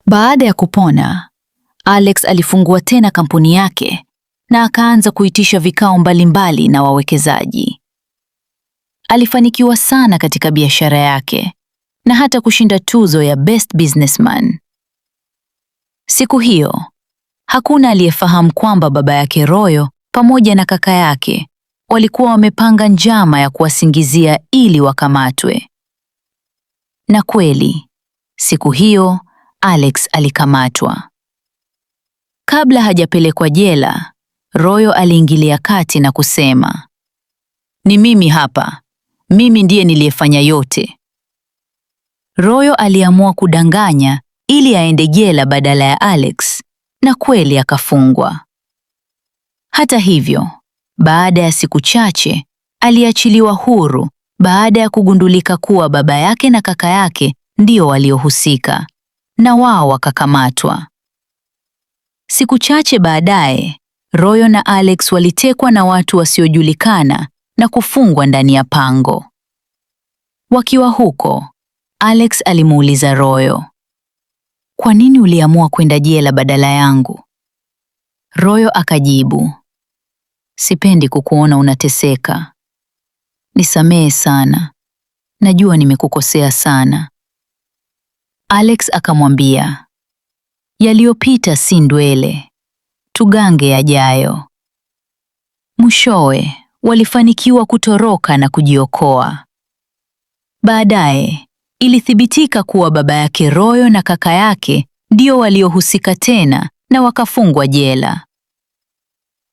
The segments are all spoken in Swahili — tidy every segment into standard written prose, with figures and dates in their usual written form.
Baada ya kupona, Alex alifungua tena kampuni yake na akaanza kuitisha vikao mbalimbali na wawekezaji. Alifanikiwa sana katika biashara yake na hata kushinda tuzo ya Best Businessman. Siku hiyo, hakuna aliyefahamu kwamba baba yake Royo pamoja na kaka yake walikuwa wamepanga njama ya kuwasingizia ili wakamatwe. Na kweli, siku hiyo Alex alikamatwa. Kabla hajapelekwa jela, Royo aliingilia kati na kusema, "Ni mimi hapa. Mimi ndiye niliyefanya yote." Royo aliamua kudanganya ili aende jela badala ya Alex, na kweli akafungwa. Hata hivyo, baada ya siku chache, aliachiliwa huru baada ya kugundulika kuwa baba yake na kaka yake ndio waliohusika, na wao wakakamatwa. Siku chache baadaye, Royo na Alex walitekwa na watu wasiojulikana na kufungwa ndani ya pango. Wakiwa huko, Alex alimuuliza Royo, "Kwa nini uliamua kwenda jela badala yangu?" Royo akajibu, "Sipendi kukuona unateseka. Nisamehe sana. Najua nimekukosea sana." Alex akamwambia, "Yaliyopita si ndwele. Tugange yajayo." Mwishowe, walifanikiwa kutoroka na kujiokoa. Baadaye, ilithibitika kuwa baba yake Royo na kaka yake ndio waliohusika tena na wakafungwa jela.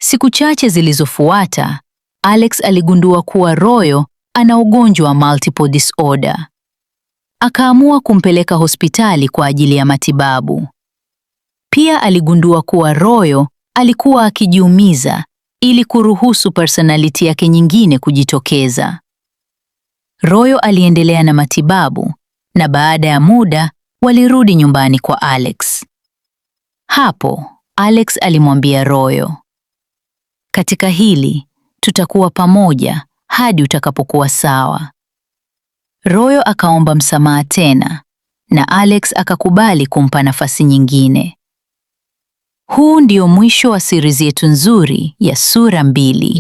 Siku chache zilizofuata, Alex aligundua kuwa Royo ana ugonjwa wa multiple disorder. Akaamua kumpeleka hospitali kwa ajili ya matibabu. Pia aligundua kuwa Royo alikuwa akijiumiza ili kuruhusu personality yake nyingine kujitokeza. Royo aliendelea na matibabu na baada ya muda walirudi nyumbani kwa Alex. Hapo, Alex alimwambia Royo, "Katika hili, tutakuwa pamoja hadi utakapokuwa sawa." Royo akaomba msamaha tena na Alex akakubali kumpa nafasi nyingine. Huu ndio mwisho wa series yetu nzuri ya Sura 2.